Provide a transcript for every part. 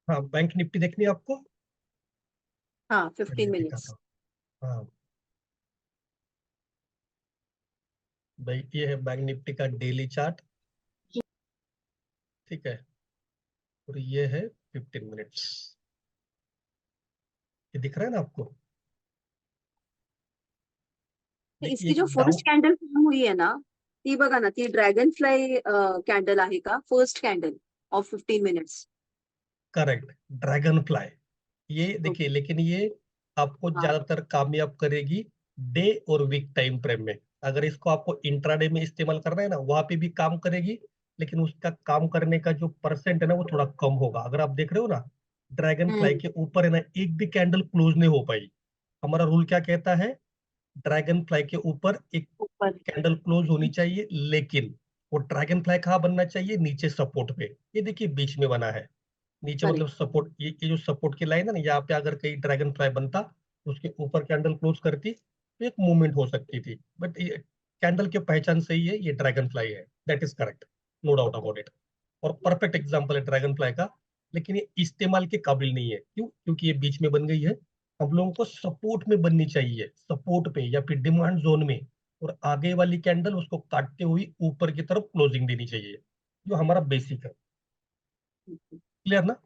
हाँ, bank Nifty देखनी है आपको। हाँ, चलिए 15 मिनट्स। दिखाता हूँ। हाँ भाई, ये है बैंक निफ्टी का डेली चार्ट। ठीक है। और ये है 15 मिनट्स। ये दिख रहा है ना आपको। देखिए इसकी एक जो डाउन। फर्स्ट कॅन्डल फॉर्म हुई आहे ना, ती बघा ना, ती ड्रॅगन फ्लाय कॅन्डल आहे का, first candle of 15 minutes? Correct, dragon fly. ये देखिए, ओके। लेकिन ये आपको हाँ। ज्यादातर कामयाब करेगी डे और वीक टाइम फ्रेम में। अगर इसको आपको इंट्राडे में इस्तेमाल करना है ना, वहां पे भी काम करेगी, लेकिन उसका काम करने का जो परसेंट है ना, वो थोड़ा कम होगा। अगर आप देख रहे हो ना, ड्रैगन फ्लाई हम्म। के ऊपर है ना, एक भी कैंडल क्लोज नहीं हो पाई। हमारा रूल क्या कहता है, ड्रैगन फ्लाई के ऊपर एक ऊपर। कैंडल क्लोज होनी चाहिए, लेकिन वो ड्रैगन फ्लाई कहाँ बनना चाहिए, नीचे सपोर्ट पे। ये देखिए बीच में बना है। नीचे मतलब करेक्ट। सपोर्ट, ये जो सपोर्ट की लाइन है ना, यहाँ पे अगर कहीं ड्रैगन फ्लाई बनता तो उसके ऊपर कैंडल क्लोज करती तो एक मूवमेंट हो सकती थी। बट ये कैंडल के पहचान से ही है, ये ड्रैगन फ्लाई है। That is correct, no doubt about it. और परफेक्ट एग्जाम्पल है ड्रैगन फ्लाई का। लेकिन ये इस्तेमाल के काबिल नहीं है। क्यों? क्योंकि ये बीच में बन गई है। हम लोगों को सपोर्ट में बननी चाहिए, सपोर्ट पे या फिर डिमांड जोन में। और आगे वाली कैंडल उसको काटते हुए ऊपर की तरफ क्लोजिंग देनी चाहिए, जो हमारा बेसिक है। क्लियर ना।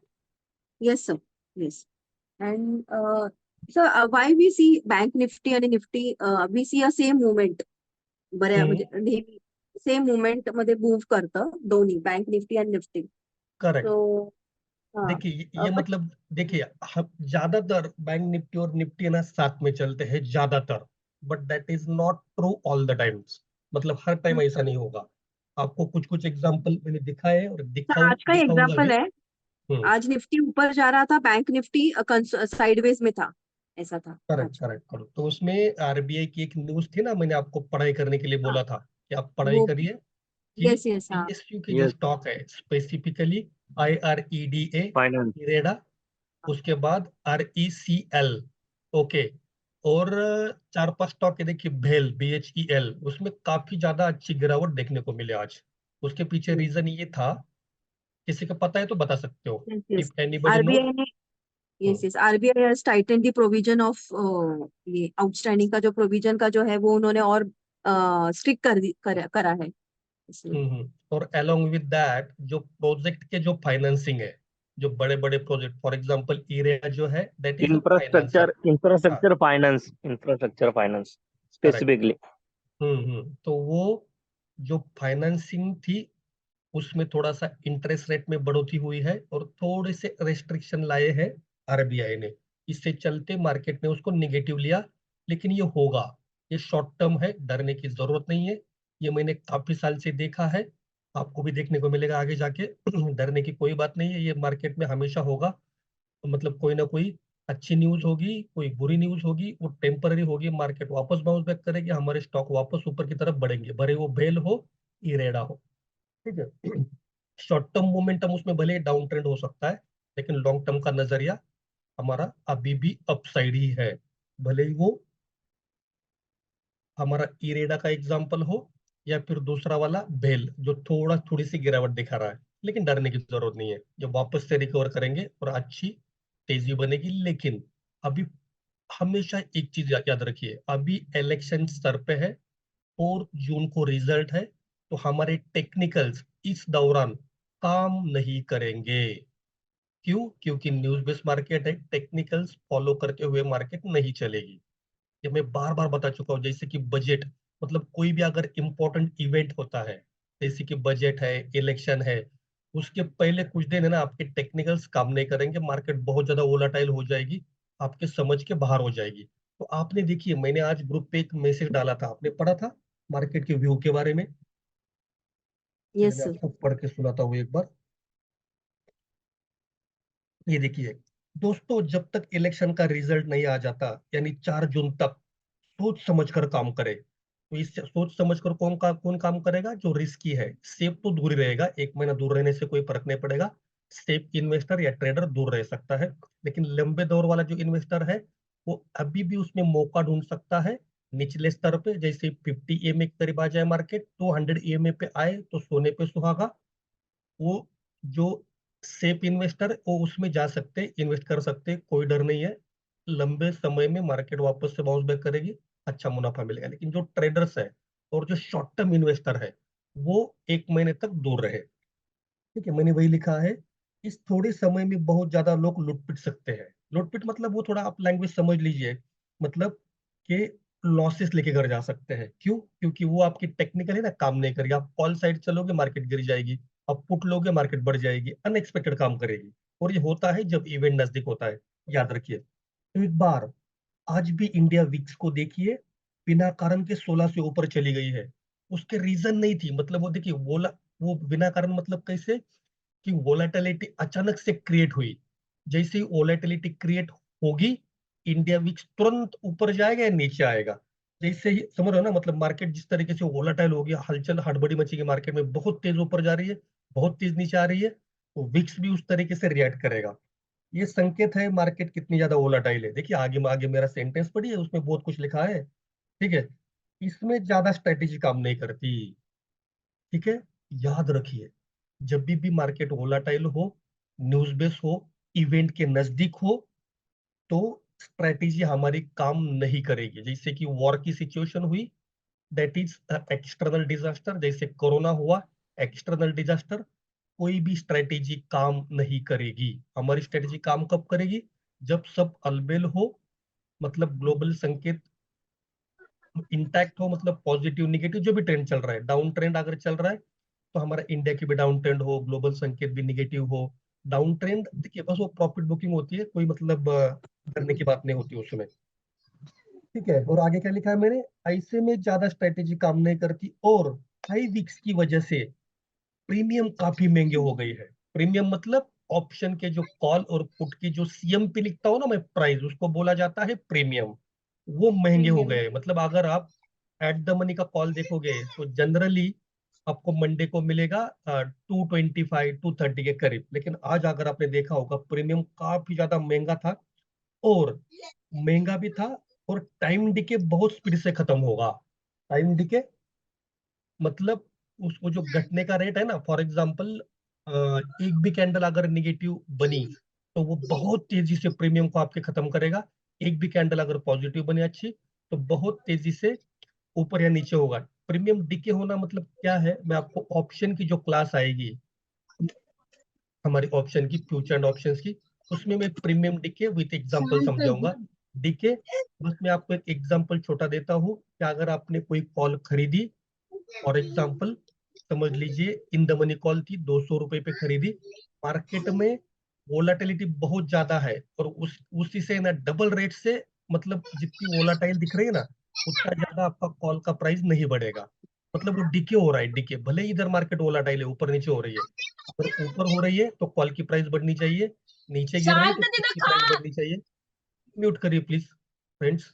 Yes sir. Yes. And sir, why we see bank Nifty आणि Nifty, we see a same movement, बऱ्या हम्म। म्हणजे नेहमी सेम मुवमेंट मध्ये मूव्ह करतं दोन्ही बँक निफ्टी आणि निफ्टी. करेक्ट। सो हाँ. देखिए ये बट मतलब देखिए, हम ज्यादातर बैंक निफ्टी और निफ्टी ना साथ में चलते हैं ज्यादातर। But that is not true all the times. मतलब हर टाइम ऐसा नहीं होगा। आपको कुछ कुछ एग्जांपल मैंने दिखाए और आज का दिखाऊंगा एग्जाम्पल भी। है. हम्म। आज निफ्टी ऊपर जा रहा था, बैंक निफ्टी साइडवेज में था. ऐसा था करेक्ट आज. करेक्ट करो। तो उसमें आरबीआई की एक न्यूज थी ना, मैंने आपको पढ़ाई करने के लिए हाँ. बोला था कि आप पढ़ाई वो. करिए कि यस, यस. हाँ. पीएसयू के जो यस. स्टॉक है, स्पेसिफिकली IREDA, फाइनेंस. इरेडा, उसके बाद RECL। ओके। और चार पांच स्टॉक है, देखिए भेल, BHEL, उसमें काफी ज्यादा अच्छी गिरावट देखने को मिले आज। उसके पीछे रीजन ये था, किसी को पता है तो बता सकते हो, yes, yes. If anybody know. RBI ने. Yes, yes. RBI has tightened the provision of, ये आउटस्टैंडिंग का जो प्रोविजन का जो है वो उन्होंने और स्ट्रिक्ट करा है इसलिए. और अलोंग विद दैट, जो प्रोजेक्ट के जो फाइनेंसिंग है, जो बड़े बड़े प्रोजेक्ट, फॉर एग्जांपल इरेया जो है, that is a financer. Infrastructure infrastructure finance infrastructure finance correct. Specifically. तो वो जो फाइनेंसिंग थी, उसमें थोड़ा सा इंटरेस्ट रेट में बढ़ोतरी हुई है और थोड़े से रेस्ट्रिक्शन लाए हैं आरबीआई ने। इससे चलते मार्केट ने उसको निगेटिव लिया। लेकिन ये होगा, ये शॉर्ट टर्म है, डरने की जरूरत नहीं है। ये मैंने काफी साल से देखा है, आपको भी देखने को मिलेगा आगे जाके। डरने की कोई बात नहीं है, ये मार्केट में हमेशा होगा। तो मतलब कोई ना कोई अच्छी न्यूज होगी, कोई बुरी न्यूज होगी, वो टेम्पररी होगी, मार्केट वापस बाउंस बैक करेगी, हमारे स्टॉक वापस ऊपर की तरफ बढ़ेंगे, भले वो बेल हो, इरेडा हो। ठीक है। शॉर्ट टर्म मोमेंटम उसमें भले डाउन ट्रेंड हो सकता है, लेकिन लॉन्ग टर्म का नजरिया हमारा अभी भी अपसाइड ही है। भले ही वो हमारा इरेडा का एग्जांपल हो, या फिर दूसरा वाला बेल, जो थोड़ी सी गिरावट दिखा रहा है। लेकिन डरने की जरूरत नहीं है, जो वापस से रिकवर करेंगे और अच्छी तेजी बनेगी। लेकिन अभी हमेशा एक चीज याद रखिए, अभी इलेक्शन सर पे है, 4 जून को रिजल्ट है। तो हमारे टेक्निकल्स इस दौरान काम नहीं करेंगे। क्यों? क्योंकि न्यूज बेस्ड मार्केट है, टेक्निकल्स फॉलो करते हुए मार्केट नहीं चलेगी। ये मैं बार बार बता चुका हूँ। जैसे कि बजट, मतलब कोई भी अगर इंपॉर्टेंट इवेंट होता है, जैसे कि बजट है, इलेक्शन है, उसके पहले कुछ दिन है ना, आपके टेक्निकल्स काम नहीं करेंगे, मार्केट बहुत ज्यादा वोलाटाइल हो जाएगी, आपके समझ के बाहर हो जाएगी। तो आपने देखिए, मैंने आज ग्रुप पे एक मैसेज डाला था, आपने पढ़ा था मार्केट के व्यू के बारे में। चलिए यस मैं सर. आपको पढ़ के सुनाता हूँ एक बार। ये देखिए दोस्तों, जब तक इलेक्शन का रिजल्ट नहीं आ जाता, यानी 4 जून तक, सोच समझ कर काम करे। तो इस सोच समझ कर कौन काम करेगा? जो रिस्की है। सेफ तो दूर ही रहेगा, 1 महीना दूर रहने से कोई फर्क नहीं पड़ेगा। सेफ इन्वेस्टर या ट्रेडर दूर रह सकता है। लेकिन लंबे दौर वाला जो इन्वेस्टर है, वो अभी भी उसमें मौका ढूंढ सकता है। निचले स्तर पे जैसे 50 EMA के करीब आ जाए मार्केट, 200 EMA पे आए तो सोने पे सुहागा। वो जो सेफ इन्वेस्टर वो उसमें जा सकते, इन्वेस्ट कर सकते, कोई डर नहीं है। लंबे समय में मार्केट वापस से बाउंस बैक करेगी, अच्छा मुनाफा मिलेगा। लेकिन जो ट्रेडर्स है और जो शॉर्ट टर्म इन्वेस्टर है वो 1 महीने तक दूर रहे। ठीक है, मैंने वही लिखा है। इस थोड़े समय में बहुत ज्यादा लोग लूट पिट सकते हैं। लूट पिट मतलब वो थोड़ा आप लैंग्वेज समझ लीजिए, मतलब कि लॉसेस लेके घर जा सकते हैं। क्यों? क्योंकि वो आपकी टेक्निकली ना काम नहीं करेगी। आप कॉल साइड चलोगे मार्केट गिर जाएगी, आप पुट लोगे मार्केट बढ़ जाएगी, अनएक्सपेक्टेड काम करेगी। और ये होता है जब इवेंट नजदीक होता है, याद रखिए। तो एक बार आज भी इंडिया विक्स को देखिए, बिना कारण के 16 से ऊपर चली गई है। उसके रीजन नहीं थी, मतलब वो देखिए वो बिना कारण मतलब कैसे कि वोलेटिलिटी अचानक से क्रिएट हुई। जैसे ही वोलेटिलिटी क्रिएट होगी, इंडिया विक्स तुरंत ऊपर जाएगा या नीचे आएगा। जैसे ही समझ रहे हो ना, मतलब मार्केट जिस तरीके से वोलेटाइल हो गया, हलचल हड़बड़ी मची, मार्केट में बहुत तेज ऊपर जा रही है, बहुत तेज नीचे आ रही है, तो विक्स भी उस तरीके से रिएक्ट करेगा। ये संकेत है मार्केट कितनी ज्यादा वोलाटाइल है। देखिए आगे आगे मेरा सेंटेंस पढ़िए, उसमें बहुत कुछ लिखा है। ठीक है, इसमें ज्यादा स्ट्रेटेजी काम नहीं करती। ठीक है, याद रखिए, जब भी मार्केट वोलाटाइल हो, न्यूज बेस हो, इवेंट के नजदीक हो, तो स्ट्रेटेजी हमारी काम नहीं करेगी। जैसे कि वॉर की सिचुएशन हुई, दैट इज एक्सटर्नल डिजास्टर, जैसे कोरोना हुआ, एक्सटर्नल डिजास्टर, कोई भी स्ट्रेटेजी काम नहीं करेगी। हमारी स्ट्रेटेजी काम कब करेगी? जब सब अलबेल हो, मतलब ग्लोबल संकेत इंटैक्ट हो, मतलब पॉजिटिव निगेटिव जो भी ट्रेंड चल रहा है, डाउन ट्रेंड अगर चल रहा है तो हमारा इंडिया की भी डाउन ट्रेंड हो, ग्लोबल संकेत भी निगेटिव हो। डाउन ट्रेंड देखिए बस वो प्रॉफिट बुकिंग होती है, कोई मतलब करने की बात नहीं होती उसमें। ठीक है, और आगे क्या लिखा है मैंने, ऐसे में ज्यादा स्ट्रेटेजी काम नहीं करती, और हाई विक्स की वजह से प्रीमियम काफी महंगे हो गई है। प्रीमियम मतलब ऑप्शन के जो कॉल और पुट की जो सीएम पे लिखता हूँ ना मैं प्राइस, उसको बोला जाता है प्रीमियम। वो महंगे हो प्रीमियम। गए। मतलब अगर आप एट द मनी का कॉल देखोगे तो जनरली आपको मंडे को मिलेगा 225 230 के करीब, लेकिन आज अगर आपने देखा होगा प्रीमियम काफी ज्यादा महंगा था, और महंगा भी था, और टाइम डिके बहुत स्पीड से खत्म होगा। टाइम डिके मतलब उसको जो घटने का रेट है ना, फॉर एग्जांपल एक भी कैंडल अगर निगेटिव बनी तो वो बहुत तेजी से प्रीमियम को आपके खत्म करेगा। एक भी कैंडल अगर पॉजिटिव बनी अच्छी, तो बहुत तेजी से ऊपर या नीचे होगा। प्रीमियम डिके होना मतलब क्या है, मैं आपको ऑप्शन की जो क्लास आएगी, हमारी ऑप्शन की, फ्यूचर एंड ऑप्शंस की, उसमें मैं प्रीमियम डिके विथ एग्जांपल समझाऊंगा। डिके, बस मैं आपको एक एग्जांपल छोटा देता हूँ कि अगर आपने कोई कॉल खरीदी, फॉर एग्जाम्पल समझ लीजिए इन द मनी कॉल थी, 200 रुपए पे खरीदी, मार्केट में वोलाटिलिटी बहुत ज्यादा है, और उसी से ना डबल रेट से, मतलब जितनी वोलाटाइल दिख रही है ना, उतना ज्यादा आपका कॉल का प्राइस नहीं बढ़ेगा। मतलब वो डिके हो रहा है, डिके, भले ही इधर मार्केट वोलाटाइल है, ऊपर नीचे हो रही है। अगर ऊपर हो रही है तो कॉल की प्राइस बढ़नी चाहिए, नीचे गिर रही है तो शांत पुट तिथं की खा। प्राइस बढ़नी चाहिए। म्यूट करिए प्लीज फ्रेंड्स,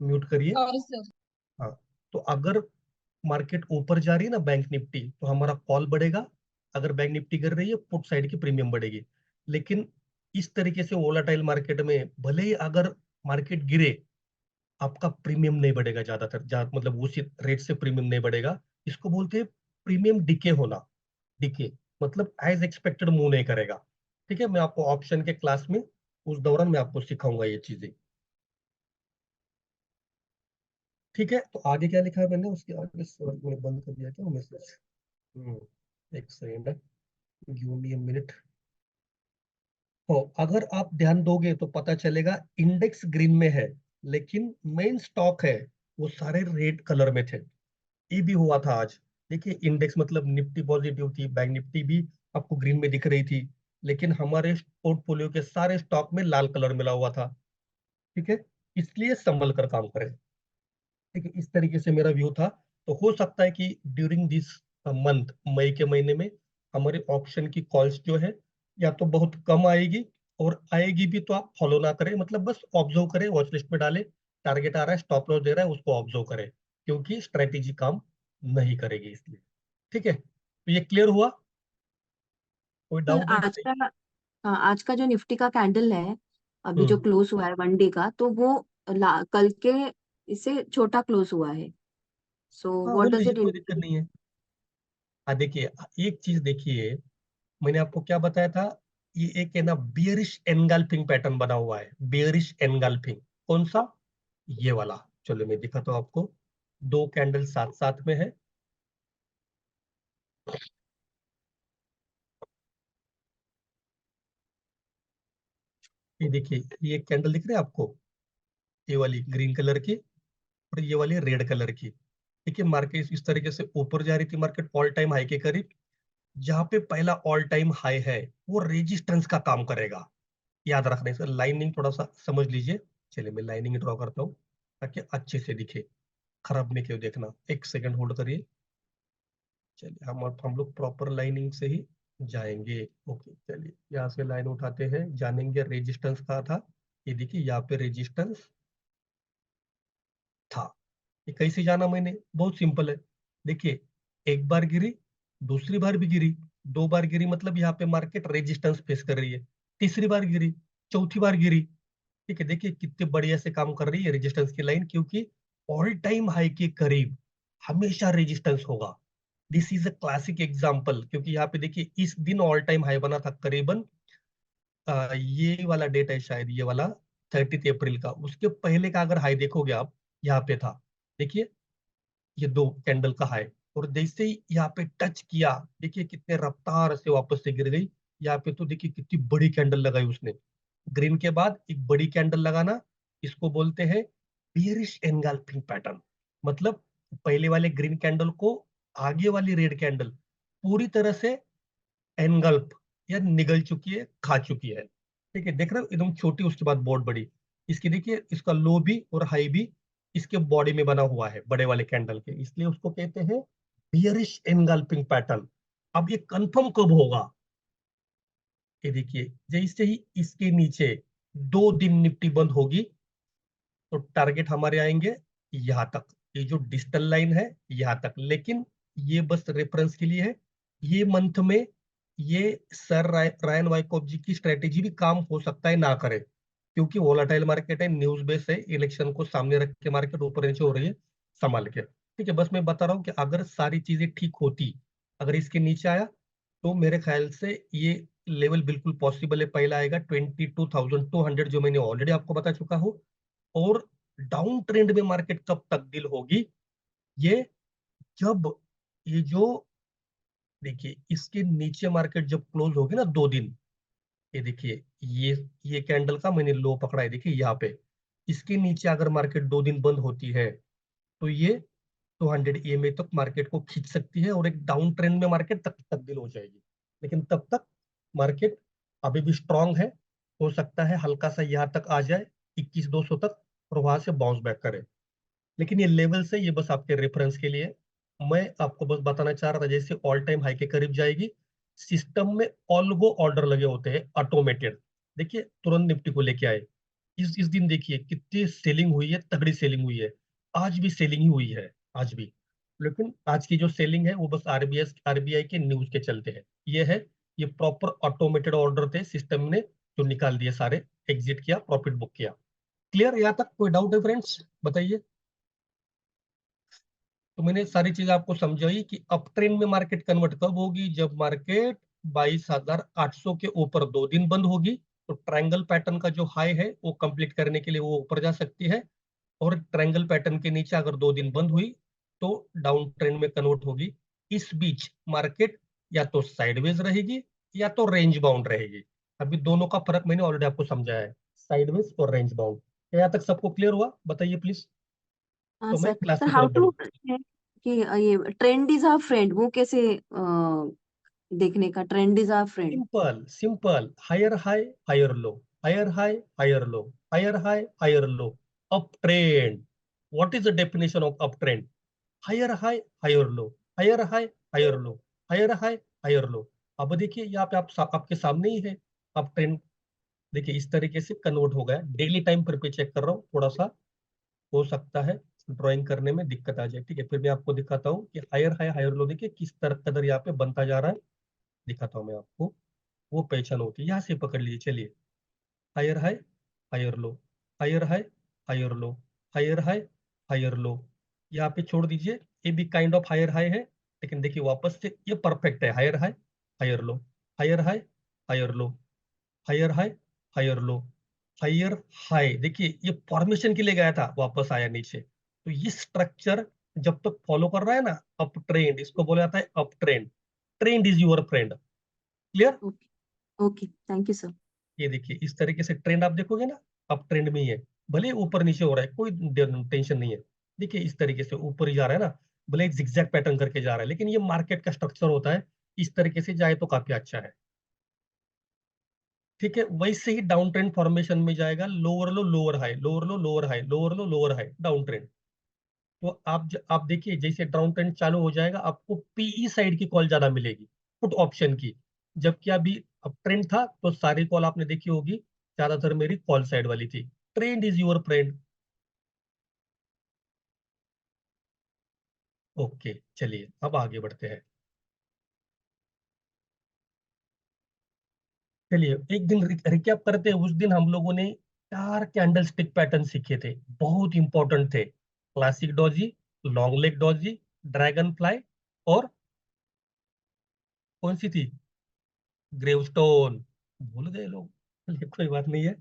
म्यूट करिए। Sorry sir. हाँ, तो अगर मार्केट ऊपर जा रही है ना बैंक निफ्टी, तो हमारा कॉल बढ़ेगा। अगर बैंक निफ्टी गिर रही है, पुट साइड की प्रीमियम बढ़ेगी। लेकिन इस तरीके से वोलाटाइल मार्केट में भले ही अगर मार्केट गिरे, आपका प्रीमियम नहीं बढ़ेगा ज्यादातर, मतलब उसी रेट से प्रीमियम नहीं बढ़ेगा। इसको बोलते हैं प्रीमियम डिके होना। डिके मतलब एज एक्सपेक्टेड मूव नहीं करेगा। ठीक है, मैं आपको ऑप्शन के क्लास में उस दौरान मैं आपको सिखाऊंगा ये चीजें। ठीक है, तो आगे क्या लिखा है मैंने, उसके आगे मैंने बंद कर दिया क्या मैसेज? एक second, give me a minute. तो अगर आप ध्यान दोगे तो पता चलेगा इंडेक्स ग्रीन में है, लेकिन मेन स्टॉक है वो सारे रेड कलर में थे। ये भी हुआ था आज। देखिए इंडेक्स मतलब निफ्टी पॉजिटिव थी, बैंक निफ्टी भी आपको ग्रीन में दिख रही थी, लेकिन हमारे पोर्टफोलियो के सारे स्टॉक में लाल कलर मिला हुआ था। ठीक है, इसलिए संभल कर काम करें। ठीक है, इस तरीके से मेरा व्यू था। तो हो सकता है कि ड्यूरिंग दिस मंथ, मई के महीने में, हमारे ऑप्शन की कॉल्स जो है या तो बहुत कम आएगी, और आएगी भी तो आप फॉलो ना करें, मतलब बस ऑब्जर्व करें, वॉच लिस्ट में डालें, टारगेट आ रहा है, स्टॉप लॉस दे रहा है, उसको ऑब्जर्व करें, क्योंकि स्ट्रेटेजी काम नहीं करेगी इसलिए। ठीक है, तो ये क्लियर हुआ? कोई सर डाउट है कि आज नहीं? का, हाँ, आज का जो निफ्टी का कैंडल है, अभी जो हम्म। क्लोज हुआ है वन डे का, तो वो कल के इससे छोटा क्लोज हुआ है। सो हाँ, व्हाट होने डज दीजिए, इट कोई दिक्कत इंडिकेट? नहीं है। हाँ देखिए, एक चीज देखिए, मैंने आपको क्या बताया था, ये एक है ना बियरिश एनगल्फिंग पैटर्न बना हुआ है, बियरिश एनगल्फिंग। कौन सा? ये वाला। चलो मैं दिखाता हूँ आपको। दो कैंडल साथ साथ में है। ये देखिए, ये कैंडल दिख रही है आपको, ये वाली ग्रीन कलर की और ये वाली रेड कलर की। देखिए मार्केट इस तरीके से ऊपर जा रही थी, मार्केट ऑल टाइम हाई के करीब। जहां पे पहला ऑल टाइम हाई है वो रेजिस्टेंस का काम करेगा, याद रखना। इसका लाइनिंग थोड़ा सा समझ लीजिए। चलिए मैं लाइनिंग ड्रॉ करता हूँ ताकि अच्छे से दिखे, खराब नहीं क्यों देखना। एक सेकंड होल्ड करिए। चलिए हम लोग प्रॉपर लाइनिंग से ही जाएंगे। ओके चलिए, यहाँ से लाइन उठाते हैं, जानेंगे रेजिस्टेंस कहाँ था। ये देखिए यहाँ पे रेजिस्टेंस था। ये कैसे जाना मैंने? बहुत सिंपल है। देखिए, एक बार गिरी, दूसरी बार भी गिरी, दो बार गिरी, मतलब यहाँ पे मार्केट रेजिस्टेंस फेस कर रही है। तीसरी बार गिरी, चौथी बार गिरी। ठीक है, देखिए कितने बढ़िया से काम कर रही है रेजिस्टेंस की लाइन, क्योंकि ऑल टाइम हाई के करीब हमेशा रेजिस्टेंस होगा। This is a classic example, क्योंकि यहाँ पे देखिए इस दिन ऑल टाइम हाई बना था करीबन, ये वाला डेट है शायद, ये वाला 30 अप्रैल का। उसके पहले का अगर हाई देखोगे आप, यहाँ पे था। देखिए ये दो कैंडल का हाई, और जैसे ही यहाँ पे टच किया, देखिए कितने रफ्तार से वापस से गिर गई। यहाँ पे तो देखिए कितनी बड़ी कैंडल लगाई उसने। ग्रीन के बाद एक बड़ी कैंडल लगाना, इसको बोलते हैं बियरिश एनगल्फिंग पैटर्न। मतलब पहले वाले ग्रीन कैंडल को आगे वाली रेड कैंडल पूरी तरह से एनगल्फ या निगल चुकी है, खा चुकी है। ठीक है, देख रहे हो एकदम छोटी, उसके बाद बहुत बड़ी। इसकी देखिए, इसका लो भी और हाई भी इसके बॉडी में बना हुआ है बड़े वाले कैंडल के, इसलिए उसको कहते हैं बियरिश एनगल्फिंग पैटर्न। अब ये कंफर्म कब होगा? ये देखिए, जैसे ही इसके नीचे 2 दिन निफ्टी बंद होगी, तो टारगेट हमारे आएंगे यहाँ तक। ये जो डिजिटल लाइन है यहाँ तक, लेकिन ये बस रेफरेंस के लिए है। ये मंथ में ये सर रायन वाइकॉफ जी की स्ट्रेटेजी भी काम हो सकता है ना करे, क्योंकि वोलाटाइल मार्केट है, न्यूज बेस है, इलेक्शन को सामने रख के मार्केट ऊपर नीचे हो रही है, संभाल के। ठीक है, बस मैं बता रहा हूँ कि अगर सारी चीजें ठीक होती, अगर इसके नीचे आया, तो मेरे ख्याल से ये लेवल बिल्कुल पॉसिबल है। पहला आएगा 22,200, जो मैंने ऑलरेडी आपको बता चुका हूँ। और डाउन ट्रेंड में मार्केट कब तब्दील होगी? ये जब ये जो देखिए इसके नीचे मार्केट जब क्लोज होगी ना 2 दिन, ये देखिए ये कैंडल का मैंने लो पकड़ा है, देखिए यहाँ पे। इसके नीचे अगर मार्केट 2 दिन बंद होती है, तो ये 200 EMA तक मार्केट को खींच सकती है और एक डाउन ट्रेंड में मार्केट तक तब्दील हो जाएगी। लेकिन तब तक मार्केट अभी भी स्ट्रांग है, हो सकता है हल्का सा यहाँ तक आ जाए 21,200 तक, और वहां से बाउंस बैक करे। लेकिन ये लेवल से, ये बस आपके रेफरेंस के लिए मैं आपको बस बताना चाह रहा था। जैसे ऑल टाइम हाई के करीब जाएगी, सिस्टम में ऑल्गो ऑर्डर लगे होते हैं ऑटोमेटेड। देखिए तुरंत निफ्टी को लेके आए। इस दिन देखिए कितनी सेलिंग हुई है, तगड़ी सेलिंग हुई है। आज भी सेलिंग ही हुई है, आज भी। लेकिन आज की जो सेलिंग है वो बस आरबीआई के न्यूज के चलते है। ये है, ये प्रॉपर ऑटोमेटेड ऑर्डर थे, सिस्टम ने जो निकाल दिए सारे, एग्जिट किया, प्रॉफिट बुक किया। क्लियर? यहाँ तक कोई डाउट है फ्रेंड्स? बताइए। तो मैंने सारी चीज आपको समझाई कि अप ट्रेंड में मार्केट कन्वर्ट कब होगी, जब मार्केट 22,800 के ऊपर 2 दिन बंद होगी। तो ट्रायंगल पैटर्न का जो हाई है वो कंप्लीट करने के लिए वो ऊपर जा सकती है, और ट्रायंगल पैटर्न के नीचे अगर 2 दिन बंद हुई, तो डाउन ट्रेंड में कन्वर्ट होगी। इस बीच मार्केट या तो साइडवेज रहेगी या तो रेंज बाउंड रहेगी। अभी दोनों का फर्क मैंने ऑलरेडी आपको समझाया है, साइडवेज और रेंज बाउंड। यहाँ तक सबको क्लियर हुआ? बताइए प्लीज। हाँ तो मैं सर। क्लास सर की हाउ तरफ टू बढ़ू। कि ये ट्रेंड इज आवर फ्रेंड, वो कैसे देखने का? Trend is our friend. Simple simple, higher high higher low, higher high higher low, higher high higher low, up trend. What is the definition of up trend? Higher high higher low, higher high higher low, higher high higher low. अब देखिए यहाँ पे आपके सामने ही है up trend. देखिए इस तरीके से कन्वर्ट हो गया। डेली टाइम पर चेक कर रहा हूँ, थोड़ा सा हो सकता है ड्राइंग करने में दिक्कत आ जाए। ठीक है, फिर मैं आपको दिखाता हूँ कि हायर हाई हायर लो देखिए किस तरह कदर यहाँ पे बनता जा रहा है। दिखाता हूँ मैं आपको, वो पहचान होती है। यहाँ से पकड़ लीजिए, चलिए। Higher high higher low, higher high higher low, higher high higher low. यहाँ पे छोड़ दीजिए, ये भी काइंड ऑफ हायर हाई है, लेकिन देखिए वापस से ये परफेक्ट है, higher high higher low. Higher high, higher low, higher high, higher low, higher high. देखिए ये फॉर्मेशन के लिए गया था, वापस आया नीचे। तो ये स्ट्रक्चर जब तक फॉलो कर रहा है ना अप ट्रेंड, इसको बोला जाता है up trend. Trend is your friend. Clear? Okay okay, thank you sir. ये देखिए इस तरीके से ट्रेंड आप देखोगे ना, अप ट्रेंड में ही है, भले ऊपर नीचे हो रहा है, कोई टेंशन नहीं है। देखिए इस तरीके से ऊपर ही जा रहा है ना, भले एक जिगजैग पैटर्न करके जा रहा है, लेकिन ये मार्केट का स्ट्रक्चर होता है, इस तरीके से जाए तो काफी अच्छा है। ठीक है, वैसे ही डाउन ट्रेंड फॉर्मेशन में जाएगा, लोअर लो लोअर हाई, लोअर लो लोअर हाई, लोअर लो लोअर हाई, डाउन ट्रेंड। तो आप देखिए जैसे डाउन ट्रेंड चालू हो जाएगा, आपको पीई साइड की कॉल ज्यादा मिलेगी, पुट ऑप्शन की। जबकि अभी अब ट्रेंड था तो सारी कॉल आपने देखी होगी, ज्यादातर मेरी कॉल साइड वाली थी। Trend is your friend. Okay, चलिए अब आगे बढ़ते हैं। चलिए एक दिन रिकैप करते हैं। उस दिन हम लोगों ने 4 कैंडल स्टिक पैटर्न सीखे थे, बहुत इंपॉर्टेंट थे। Classic Doge, long leg Doge, dragon fly, और कौन सी थी? ग्रेवस्टोन। भूल गए लोग, चलिए कोई बात नहीं है।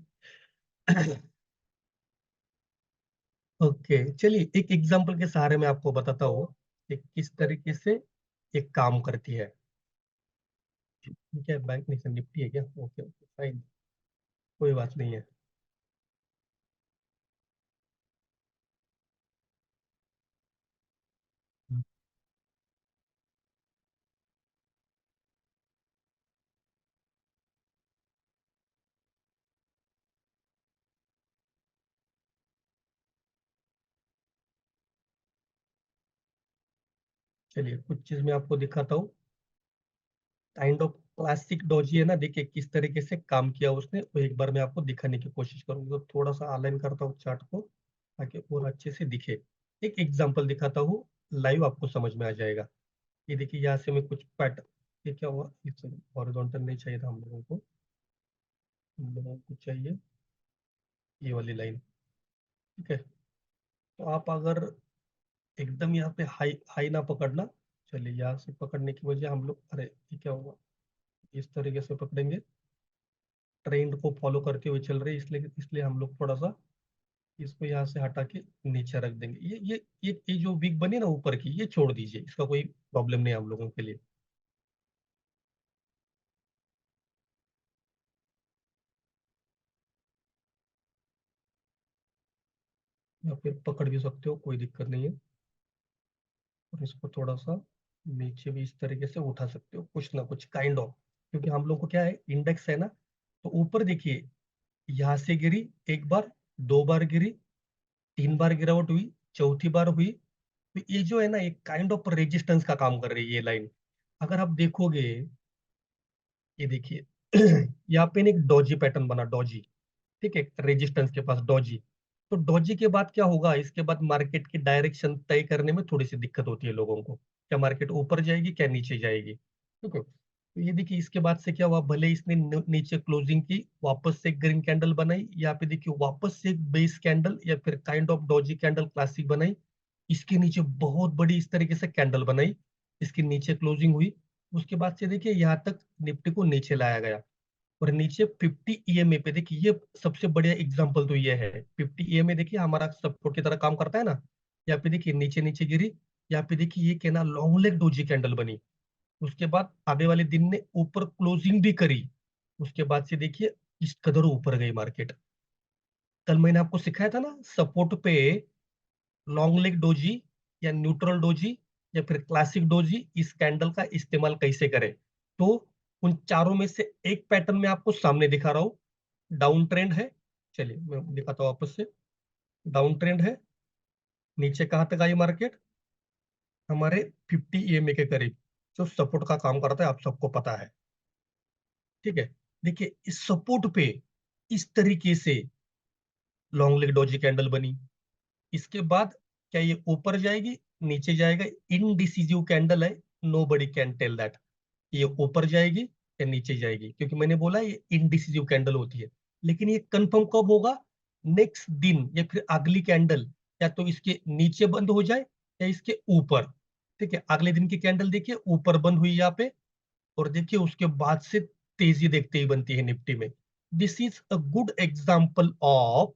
ओके, चलिए एक एग्जांपल के सहारे मैं आपको बताता हूँ कि किस तरीके से एक काम करती है। ठीक है, बैंक निफ्टी निफ्टी है क्या? ओके ओके फाइन, कोई बात नहीं है। चलिए कुछ चीज मैं आपको दिखाता हूँ। काइंड ऑफ क्लासिक डॉजी है ना, देखिए किस तरीके से काम किया उसने, वो एक बार मैं आपको दिखाने की कोशिश करूंगा। तो थोड़ा सा अलाइन करता हूँ चार्ट को ताकि और अच्छे से दिखे। एक एग्जांपल दिखाता हूँ, लाइव आपको समझ में आ जाएगा। ये देखिए यहाँ से मैं कुछ पैटर्न, ये क्या हुआ, इस हॉरिजॉन्टल नहीं चाहिए था हम लोगों को, हम लोगों को चाहिए ये वाली लाइन। ठीक है, तो आप अगर एकदम यहाँ पे हाई हाई ना पकड़ना, चलिए यहाँ से पकड़ने की वजह हम लोग, अरे ये क्या हुआ, इस तरीके से पकड़ेंगे, ट्रेंड को फॉलो करते हुए चल रहे हैं, इसलिए इसलिए हम लोग थोड़ा सा इसको यहाँ से हटा के नीचे रख देंगे। ये जो विक बनी ना ऊपर की, ये छोड़ दीजिए, इसका कोई प्रॉब्लम नहीं है हम लोगों के लिए। या फिर पकड़ भी सकते हो, कोई दिक्कत नहीं है। और इसको थोड़ा सा नीचे भी इस तरीके से उठा सकते हो, कुछ ना कुछ काइंड ऑफ, क्योंकि हम लोग को क्या है, इंडेक्स है ना। तो ऊपर देखिए यहाँ से गिरी एक बार, 2 बार गिरी, 3 बार गिरावट हुई, चौथी बार हुई। तो ये जो है ना, एक काइंड ऑफ रेजिस्टेंस का काम कर रही है ये लाइन। अगर आप देखोगे, ये देखिए यहाँ पे एक डॉजी पैटर्न बना, डॉजी। ठीक है, रेजिस्टेंस के पास डॉजी। तो डॉजी के बाद क्या होगा, इसके बाद मार्केट की डायरेक्शन तय करने में थोड़ी सी दिक्कत होती है लोगों को, क्या मार्केट ऊपर जाएगी क्या नीचे जाएगी। ठीक है, तो ये देखिए इसके बाद से क्या हुआ, भले इसने नीचे क्लोजिंग की, वापस से ग्रीन कैंडल बनाई, यहाँ पे देखिए वापस से एक बेस कैंडल या फिर kind of Doge candle classic बनाई, इसके नीचे बहुत बड़ी इस तरीके से कैंडल बनाई, इसके नीचे क्लोजिंग हुई। उसके बाद से देखिए यहाँ तक निफ्टी को नीचे लाया गया, और नीचे 50 ईएमए पे देखिए, ये सबसे बढ़िया एग्जांपल तो ये है। 50 ईएमए देखिए हमारा सपोर्ट की तरह काम करता है ना। यहाँ पे देखिए नीचे नीचे गिरी, यहाँ पे देखिए ये कहना लॉन्ग लेग डोजी कैंडल बनी। उसके बाद आगे वाले दिन ने ऊपर क्लोजिंग भी करी। उसके बाद से देखिए इस कदर ऊपर गई मार्केट। कल मैंने आपको सिखाया था ना, सपोर्ट पे लॉन्ग लेग डोजी या न्यूट्रल डोजी या फिर क्लासिक डोजी, इस कैंडल का इस्तेमाल कैसे करें। तो उन चारों में से एक पैटर्न में आपको सामने दिखा रहा हूं, डाउन ट्रेंड है। चलिए मैं दिखाता हूं वापस से, डाउन ट्रेंड है। नीचे कहां तक आई मार्केट, हमारे 50 ईएमए के करीब, जो सपोर्ट का काम करता है, आप सबको पता है। ठीक है, देखिए इस सपोर्ट पे इस तरीके से लॉन्ग लेग डोजी कैंडल बनी। इसके बाद क्या ये ऊपर जाएगी नीचे जाएगा, इनडिसिजिव कैंडल है, nobody can tell that ये ऊपर जाएगी या नीचे जाएगी, क्योंकि मैंने बोला ये इनडिसिजिव कैंडल होती है। लेकिन ये कंफर्म कब होगा, नेक्स्ट दिन या फिर अगली कैंडल, या तो इसके नीचे बंद हो जाए या इसके ऊपर। ठीक है, अगले दिन की कैंडल देखिए ऊपर बंद हुई यहाँ पे, और देखिए उसके बाद से तेजी देखते ही बनती है निफ्टी में। This is a good example of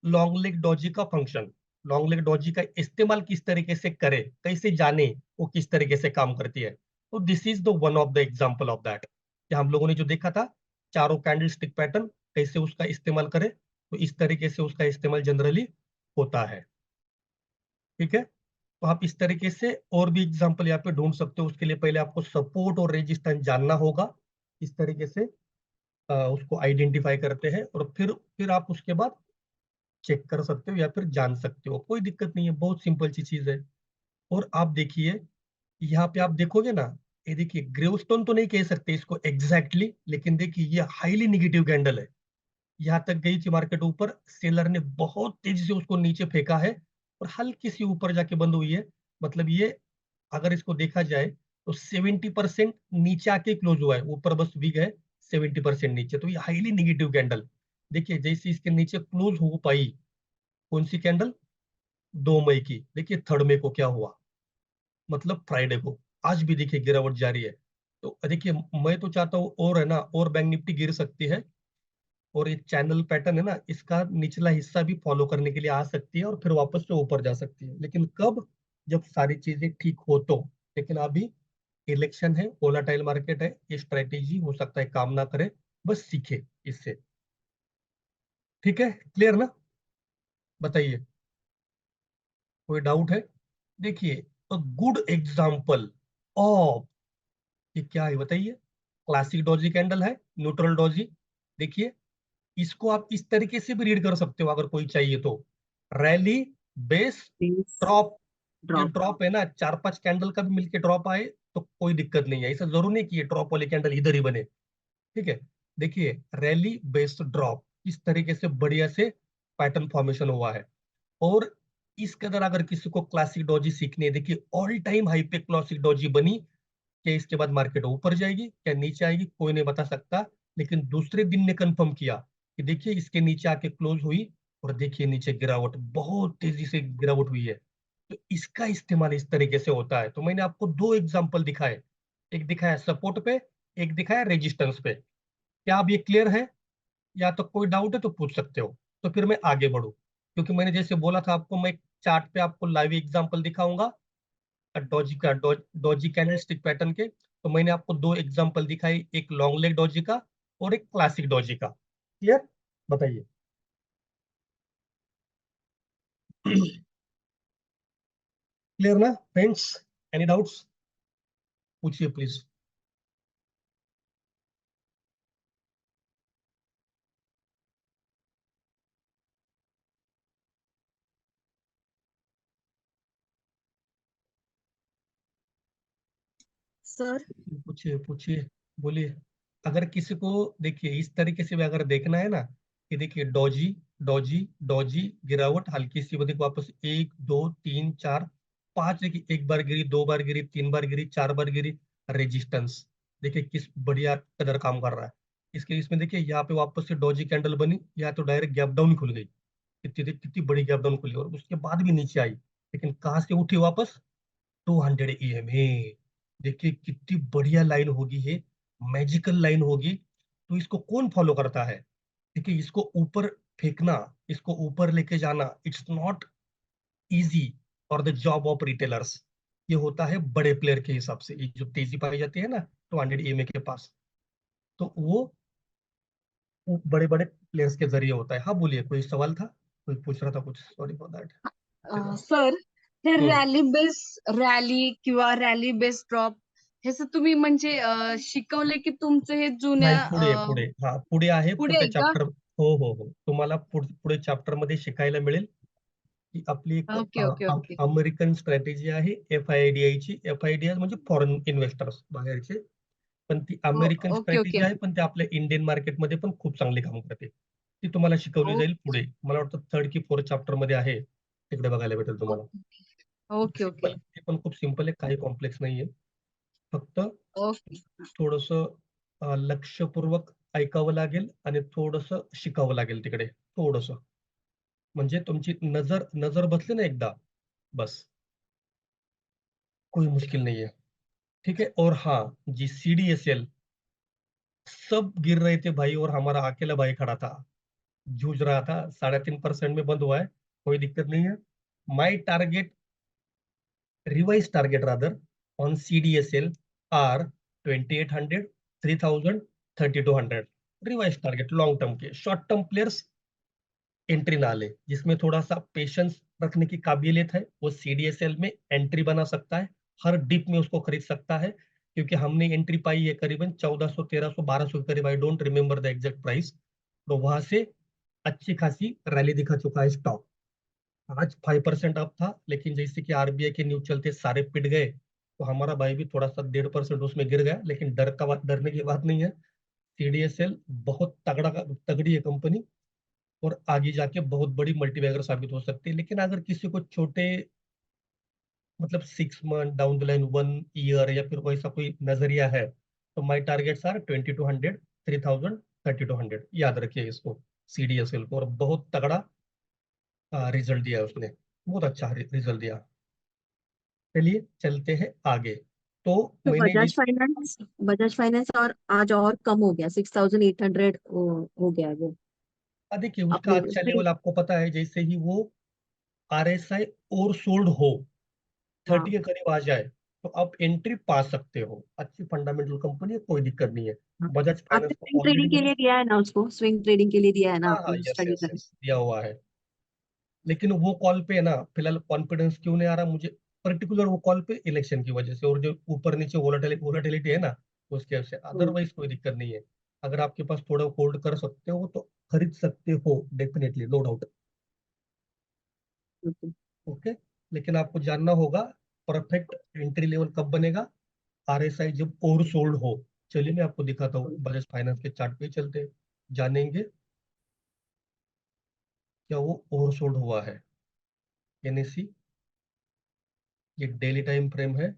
long leg Doge का फंक्शन। लॉन्ग लेग डॉजी का इस्तेमाल किस तरीके से करे, कैसे जाने वो किस तरीके से काम करती है। तो this is the one of the example of that, कि हम लोगों ने जो देखा था चारों कैंडल स्टिक पैटर्न, कैसे उसका इस्तेमाल करे, तो इस तरीके से उसका इस्तेमाल जनरली होता है। ठीक है, तो आप इस तरीके से और भी एग्जाम्पल यहाँ पे ढूंढ सकते हो। उसके लिए पहले आपको सपोर्ट और रेजिस्टेंस जानना होगा, इस तरीके से उसको आइडेंटिफाई करते हैं, और फिर आप उसके बाद चेक कर सकते हो या फिर जान सकते हो, कोई दिक्कत नहीं है, बहुत सिंपल सी चीज है। और आप देखिए यहाँ पे आप देखोगे ना, ये देखिए ग्रेवस्टोन तो नहीं कह सकते इसको एग्जैक्टली, लेकिन देखिए ये हाईली निगेटिव कैंडल है। यहाँ तक गई थी मार्केट ऊपर, सेलर ने बहुत तेजी से उसको नीचे फेंका है और हल्की सी ऊपर जाके बंद हुई है। मतलब ये अगर इसको देखा जाए तो 70% नीचे आके क्लोज हुआ है, ऊपर बस वीक है, 70% नीचे, तो ये हाईली निगेटिव कैंडल। देखिए जैसे इसके नीचे क्लोज हो पाई, कौन सी कैंडल, 2 मई की, देखिए 3 मई को क्या हुआ, मतलब फ्राइडे को, आज भी देखिए गिरावट जारी है। तो देखिए मैं तो चाहता हूँ और है ना, और बैंक निफ्टी गिर सकती है, और ये चैनल पैटर्न है ना, इसका निचला हिस्सा भी फॉलो करने के लिए आ सकती है और फिर वापस से ऊपर जा सकती है, लेकिन कब, जब सारी चीजें ठीक हो तो। लेकिन अभी इलेक्शन है, वोलाटाइल मार्केट है, ये स्ट्रेटेजी हो सकता है काम ना करे, बस सीखे इससे। ठीक है, क्लियर ना, बताइए, कोई डाउट है। देखिए अ गुड एग्जाम्पल ऑफ, ये क्या है बताइए, क्लासिक डॉजी कैंडल है, न्यूट्रल डॉजी। देखिए इसको आप इस तरीके से भी रीड कर सकते हो अगर कोई चाहिए तो, रैली बेस Base ड्रॉप। ये drop. ड्रॉप है ना, 4-5 कैंडल का भी मिलके ड्रॉप आए तो कोई दिक्कत नहीं है, ऐसा जरूर नहीं कि ये ड्रॉप वाली कैंडल इधर ही बने। ठीक है, देखिए रैली बेस्ड ड्रॉप, इस तरीके से बढ़िया से पैटर्न फॉर्मेशन हुआ है। और इसके अंदर अगर किसी को क्लासिक डॉजी सीखनी है, देखिए ऑल टाइम हाई पे क्लासिक डॉजी बनी, क्या इसके बाद मार्केट ऊपर जाएगी क्या नीचे आएगी कोई नहीं बता सकता, लेकिन दूसरे दिन ने कंफर्म किया कि देखिए इसके नीचे आके क्लोज हुई, और देखिए नीचे गिरावट, बहुत तेजी से गिरावट हुई है। तो इसका इस्तेमाल इस तरीके से होता है। तो मैंने आपको 2 एग्जांपल दिखाए, एक दिखाया सपोर्ट पे, एक दिखाया रेजिस्टेंस पे। क्या अब ये क्लियर है, या तो कोई डाउट है तो पूछ सकते हो, तो फिर मैं आगे बढ़ू। क्योंकि मैंने जैसे बोला था आपको, मैं चार्ट पे आपको लाइव एग्जांपल दिखाऊंगा डॉजी का, डॉजी कैंडलस्टिक पैटर्न के। तो मैंने आपको 2 एग्जांपल दिखाई, एक लॉन्ग लेग डॉजी का और एक क्लासिक डॉजी का। क्लियर, बताइए। क्लियर ना फ्रेंड्स, एनी डाउट्स, पूछिए प्लीज। Sir, पूछिए पूछिए, बोलिए। अगर किसी को देखिए इस तरीके से भी अगर देखना है ना, कि देखिए डॉजी डॉजी डॉजी, गिरावट हल्की सी, देखिए वापस 1 2 3 4 5, देखिए एक बार गिरी, 2 बार गिरी, 3 बार गिरी, 4 बार गिरी, रेजिस्टेंस, देखिए किस बढ़िया कदर काम कर रहा है। इसके इसमें देखिए यहाँ पे वापस से डॉजी कैंडल बनी, या तो डायरेक्ट गैप डाउन खुल गई, कितनी कितनी बड़ी गैप डाउन खुली, और उसके बाद भी नीचे आई, लेकिन कहाँ से उठी वापस, 200 EMA। देखिए कितनी बढ़िया लाइन होगी ये, मैजिकल लाइन होगी। तो इसको कौन फॉलो करता है, देखिए इसको ऊपर फेंकना, इसको ऊपर लेके जाना, it's not easy for the job of retailers. ये होता है बड़े प्लेयर के हिसाब से, ये जो तेजी पाई जाती है ना 200 EMA के पास, तो वो बड़े बड़े प्लेयर्स के जरिए होता है। हाँ बोलिए, कोई सवाल था, कोई पूछ रहा था कुछ, सॉरी फॉर दैट। सर हे हम्म, रॅली किंवा रॅली बेस ड्रॉप हे सर तुम्ही म्हणजे शिकवले की तुमचं हे नाही जुन्या पुढे पुढे, हा पुढे आहे पुढे पुढच्या आहे का? चॅप्टर, हो तुम्हाला पुढे चॅप्टर मध्ये शिकायला मिळेल की आपली एक okay okay okay American strategy आहे FIDI ची. FIDI म्हणजे फॉरेन इन्व्हेस्टर्स बाहेरचे, पण ती अमेरिकन ओके स्ट्रॅटेजी ओके आहे, पण ते आपल्या इंडियन मार्केटमध्ये पण खूप चांगले काम करते. ती तुम्हाला शिकवली जाईल पुढे, मला वाटतं 3rd की 4th चॅप्टर मध्ये आहे, तिकडे बघायला भेटेल तुम्हाला. ओके ओके ते पण खूप सिंपल आहे, काही कॉम्प्लेक्स नाहीये, फक्त ओके थोडस लक्षपूर्वक ऐकावं लागेल आणि थोडस शिकावं लागेल तिकडे, थोडस, म्हणजे तुमची नजर नजर बसली ना एकदा, बस, कोई मुश्किल नहीं है. ठीक है। और हाँ जी, CDSL सब गिर रहे थे भाई, और हमारा अकेला भाई खड़ा था, जूझ रहा था। 3.5% में बंद हुआ है, कोई दिक्कत नहीं है। My target, revised target rather, on CDSL are 2800, 3000, 3200। Revise target long term के। शॉर्ट टर्म प्लेयर्स एंट्री ना ले, जिसमें थोड़ा सा पेशेंस रखने की काबिलियत है, वो CDSL में एंट्री बना सकता है, हर डिप में उसको खरीद सकता है। क्योंकि हमने एंट्री पाई है करीबन 1400, 1300, 1200 के करीब, I don't remember the exact price. तो वहां से अच्छी खासी रैली दिखा चुका है स्टॉक। आज 5% अप था, लेकिन जैसे कि RBI के न्यूज चलते सारे पिट गए, तो हमारा भाई भी थोड़ा सा 1.5% उसमें गिर गया। लेकिन डरने की बात नहीं है। CDSL बहुत तगड़ी है कंपनी, और आगे जाके बहुत बड़ी मल्टीबैगर साबित हो सकती है। लेकिन अगर किसी को छोटे, मतलब 6 month down the line, 1 year, या फिर वैसा कोई नजरिया है, तो माई टारगेट्स आर 2200, 3000, 3200। याद रखिए इसको, CDSL को। और बहुत तगड़ा रिजल्ट दिया उसने, बहुत अच्छा रिजल्ट दिया। चलिए चलते हैं आगे। तो तो मैंने जिस, बजाज फाइनेंस और आज और कम हो गया, 6800 हो गया वो। देखिए उसका आपने अच्छा स्विंग, लेवल आपको पता है, जैसे ही वो RSI ओवर सोल्ड हो, 30 हाँ के करीब आ जाए, तो आप एंट्री पा सकते हो। अच्छी फंडामेंटल कंपनी है, कोई दिक्कत नहीं है। हाँ। बजाज आपने फाइनेंस को स्विंग ऑलरेडी ट्रेडिंग के मैंने, लिए दिया है ना उसको, स्विंग ट्रेडिंग के लिए दिया है ना हाँ हाँ, आपने यस स्टडी यस कर? यस, दिया हुआ है। लेकिन वो कॉल पे है ना, फिलहाल कॉन्फिडेंस क्यों नहीं आ रहा मुझे, पर्टिकुलर वो कॉल पे इलेक्शन की वजह से, और जो ऊपर नीचे वोलेटिलिटी है ना, उसके वजह से। हम्म, अदरवाइज कोई दिक्कत नहीं है। अगर आपके पास थोड़ा होल्ड कर सकते हो तो खरीद सकते हो, डेफिनेटली, नो डाउट। बिल्कुल। ओके। लेकिन आपको जानना होगा परफेक्ट एंट्री लेवल कब बनेगा, RSI जब ओवर सोल्ड हो। चलिए मैं आपको दिखाता हूँ, बजाज फाइनेंस के चार्ट पे चलते हैं, जानेंगे क्या वो ओवर सोल्ड हुआ है। NSE, ये डेली टाइम फ्रेम है।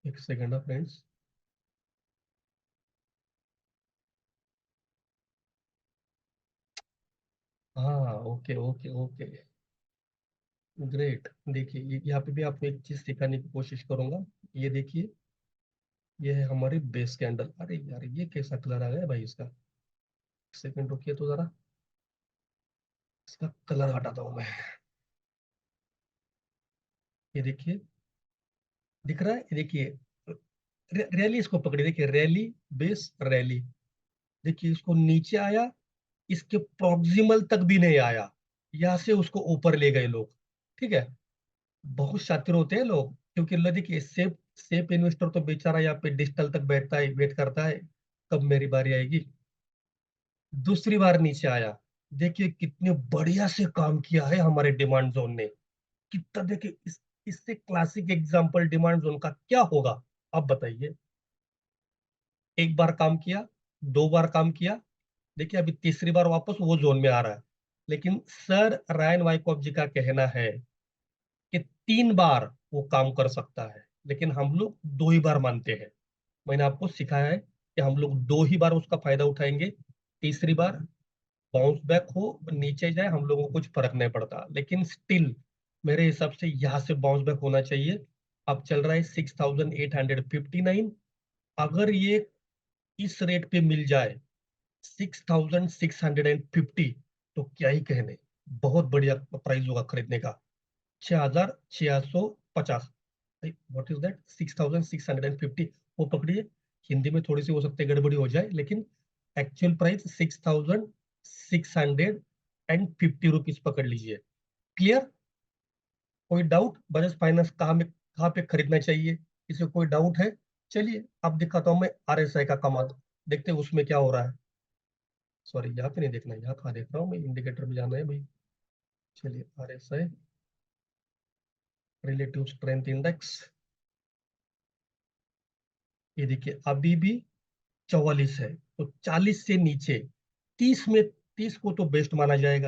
एक सेकेंड फ्रेंड्स। हाँ, ओके ओके ओके, ग्रेट। देखिए यहाँ पे भी आपको एक चीज सिखाने की कोशिश करूंगा। ये देखिए, ये है हमारी बेस कैंडल। अरे यार, ये कैसा कलर आ गया भाई इसका। सेकंड रुकिए तो जरा, इसका कलर हटाता हूँ मैं। ये देखिए, दिख रहा है, ये देखिए, रैली इसको पकड़ी, देखिए रैली, बेस रैली। देखिए इसको नीचे आया, इसके प्रॉक्सिमल तक भी नहीं आया, यहाँ से उसको ऊपर ले गए लोग। ठीक है, बहुत शातिर होते हैं लोग। क्योंकि देखिए सेफ सेफ इन्वेस्टर तो बेचारा यहाँ पे डिजिटल तक बैठता है, वेट करता है कब मेरी बारी आएगी। दूसरी बार नीचे आया, देखिए कितने बढ़िया से काम किया है हमारे डिमांड जोन ने। कितना, देखिए इससे क्लासिक एग्जांपल डिमांड जोन का क्या होगा, आप बताइए। एक बार काम किया, 2 बार काम किया, देखिए अभी तीसरी बार वापस वो जोन में आ रहा है। लेकिन सर रायन वाइकॉफ जी का कहना है कि 3 बार वो काम कर सकता है, लेकिन हम लोग 2 ही बार मानते हैं। मैंने आपको सिखाया है कि हम लोग 2 ही बार उसका फायदा उठाएंगे। तीसरी बार बाउंस बैक हो, नीचे जाए, हम लोगों को कुछ फर्क नहीं पड़ता। लेकिन स्टिल मेरे हिसाब से यहाँ से बाउंस बैक होना चाहिए। अब चल रहा है 6859। अगर ये इस रेट पे मिल जाए 6650, तो क्या ही कहने, बहुत बढ़िया प्राइस होगा खरीदने का। 6650, व्हाट इज दैट, 6650, वो पकड़िए। हिंदी में थोड़ी सी हो सकती है गड़बड़ी हो जाए, लेकिन एक्चुअल प्राइस 6650 रुपीज पकड़ लीजिए। क्लियर? कोई डाउट, बजाज फाइनेंस कहाँ पे खरीदना चाहिए, किसी को कोई डाउट है? चलिए अब दिखाता हूँ मैं RSI का कमाल, देखते हैं उसमें क्या हो रहा है। सॉरी, यहाँ पे नहीं देखना है, यहाँ कहाँ देख रहा हूँ मैं, इंडिकेटर में जाना है भाई। चलिए RSI, रिलेटिव स्ट्रेंथ इंडेक्स, ये देखिए अभी भी 44 है, तो 40 से नीचे, 30 में, 30 को तो बेस्ट माना जाएगा।